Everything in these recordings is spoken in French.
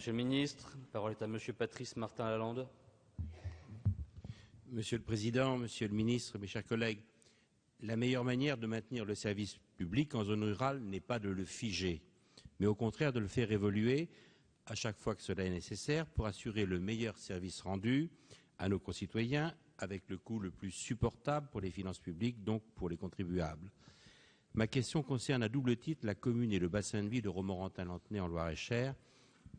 Monsieur le ministre, la parole est à Monsieur Patrice Martin-Lalande. Monsieur le Président, Monsieur le Ministre, mes chers collègues, la meilleure manière de maintenir le service public en zone rurale n'est pas de le figer, mais au contraire de le faire évoluer à chaque fois que cela est nécessaire pour assurer le meilleur service rendu à nos concitoyens avec le coût le plus supportable pour les finances publiques, donc pour les contribuables. Ma question concerne à double titre la commune et le bassin de vie de Romorantin-Lanthenay en Loir-et-Cher,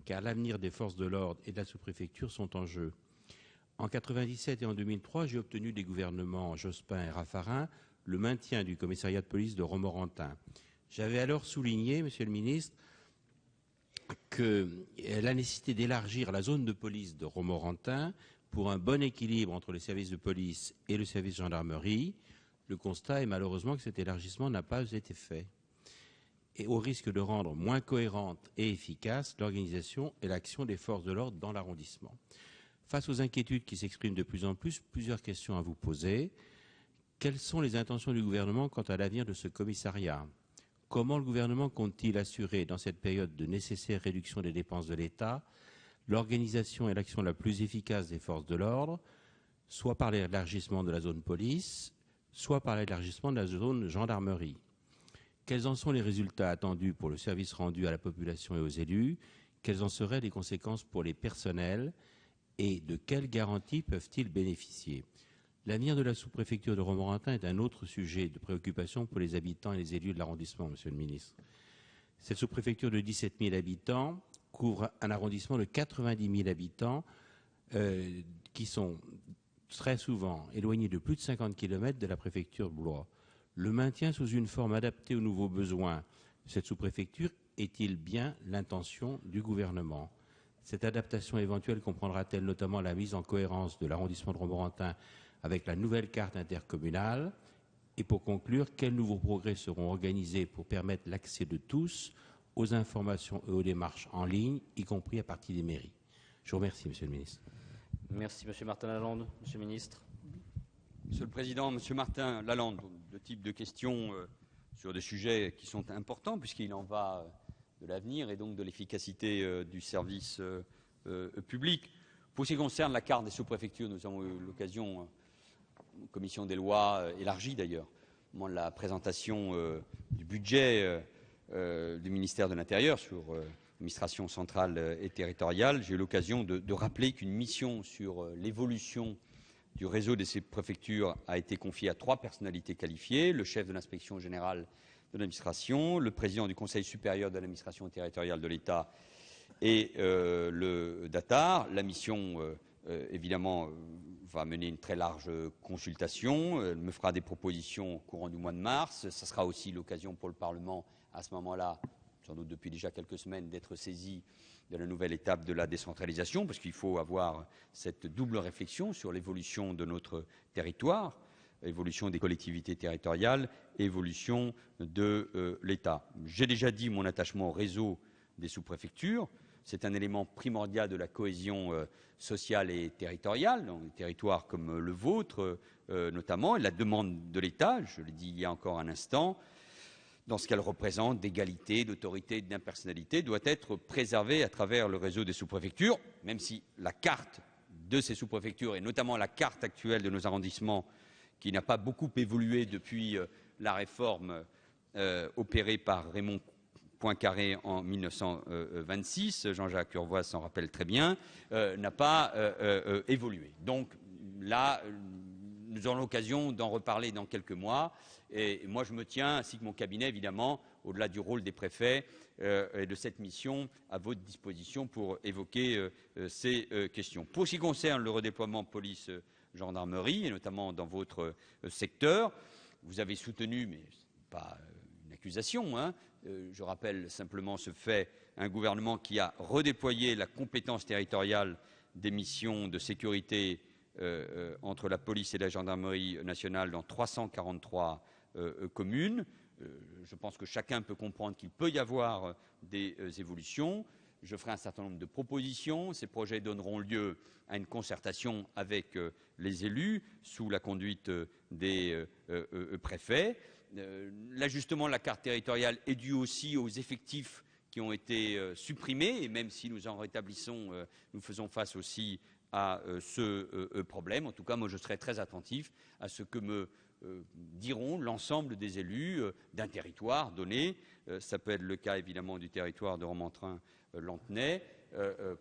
car l'avenir des forces de l'ordre et de la sous-préfecture sont en jeu. En 1997 et en 2003, j'ai obtenu des gouvernements Jospin et Raffarin le maintien du commissariat de police de Romorantin. J'avais alors souligné, Monsieur le ministre, que la nécessité d'élargir la zone de police de Romorantin pour un bon équilibre entre les services de police et le service de gendarmerie. Le constat est malheureusement que cet élargissement n'a pas été fait, et au risque de rendre moins cohérente et efficace l'organisation et l'action des forces de l'ordre dans l'arrondissement. Face aux inquiétudes qui s'expriment de plus en plus, plusieurs questions à vous poser. Quelles sont les intentions du gouvernement quant à l'avenir de ce commissariat? Comment le gouvernement compte-t-il assurer, dans cette période de nécessaire réduction des dépenses de l'État, l'organisation et l'action la plus efficace des forces de l'ordre, soit par l'élargissement de la zone police, soit par l'élargissement de la zone gendarmerie? Quels en sont les résultats attendus pour le service rendu à la population et aux élus? Quelles en seraient les conséquences pour les personnels? Et de quelles garanties peuvent-ils bénéficier? L'avenir de la sous-préfecture de Romorantin est un autre sujet de préoccupation pour les habitants et les élus de l'arrondissement, Monsieur le ministre. Cette sous-préfecture de 17 000 habitants couvre un arrondissement de 90 000 habitants qui sont très souvent éloignés de plus de 50 km de la préfecture de Blois. Le maintien sous une forme adaptée aux nouveaux besoins de cette sous-préfecture est-il bien l'intention du gouvernement? Cette adaptation éventuelle comprendra-t-elle notamment la mise en cohérence de l'arrondissement de Romorantin avec la nouvelle carte intercommunale? Et pour conclure, quels nouveaux progrès seront organisés pour permettre l'accès de tous aux informations et aux démarches en ligne, y compris à partir des mairies? Je vous remercie, Monsieur le ministre. Merci, Monsieur Martin-Lalande. Monsieur le ministre. Monsieur le Président, Monsieur Martin-Lalande, deux types de questions sur des sujets qui sont importants, puisqu'il en va de l'avenir et donc de l'efficacité du service public. Pour ce qui concerne la carte des sous-préfectures, nous avons eu l'occasion, commission des lois élargie d'ailleurs, au moment de la présentation du budget du ministère de l'Intérieur sur l'administration centrale et territoriale, j'ai eu l'occasion de rappeler qu'une mission sur l'évolution du réseau des préfectures a été confiée à 3 personnalités qualifiées: le chef de l'inspection générale de l'administration, le président du Conseil supérieur de l'administration territoriale de l'État et le DATAR. La mission, évidemment, va mener une très large consultation. Elle me fera des propositions au courant du mois de mars. Ce sera aussi l'occasion pour le Parlement, à ce moment-là, sans doute depuis déjà quelques semaines, d'être saisi de la nouvelle étape de la décentralisation, parce qu'il faut avoir cette double réflexion sur l'évolution de notre territoire, évolution des collectivités territoriales, évolution de l'État. J'ai déjà dit mon attachement au réseau des sous-préfectures. C'est un élément primordial de la cohésion sociale et territoriale, dans des territoires comme le vôtre notamment, et la demande de l'État, je l'ai dit il y a encore un instant, dans ce qu'elle représente d'égalité, d'autorité, d'impersonnalité, doit être préservée à travers le réseau des sous-préfectures, même si la carte de ces sous-préfectures, et notamment la carte actuelle de nos arrondissements, qui n'a pas beaucoup évolué depuis la réforme opérée par Raymond Poincaré en 1926, Jean-Jacques Urvoas s'en rappelle très bien, n'a pas évolué. Donc là, nous aurons l'occasion d'en reparler dans quelques mois. Et moi, je me tiens, ainsi que mon cabinet, évidemment, au-delà du rôle des préfets et de cette mission, à votre disposition pour évoquer ces questions. Pour ce qui concerne le redéploiement police-gendarmerie, et notamment dans votre secteur, vous avez soutenu, mais ce n'est pas une accusation, hein, je rappelle simplement ce fait, un gouvernement qui a redéployé la compétence territoriale des missions de sécurité entre la police et la gendarmerie nationale dans 343 communes. Je pense que chacun peut comprendre qu'il peut y avoir des évolutions. Je ferai un certain nombre de propositions. Ces projets donneront lieu à une concertation avec les élus sous la conduite des préfets. L'ajustement de la carte territoriale est dû aussi aux effectifs qui ont été supprimés, et même si nous en rétablissons, nous faisons face aussi à ce problème. En tout cas, moi, je serai très attentif à ce que me diront l'ensemble des élus d'un territoire donné. Ça peut être le cas, évidemment, du territoire de Romontrin-Lantenay,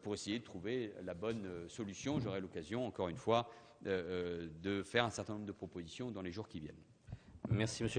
pour essayer de trouver la bonne solution. J'aurai l'occasion, encore une fois, de faire un certain nombre de propositions dans les jours qui viennent. Merci, Monsieur le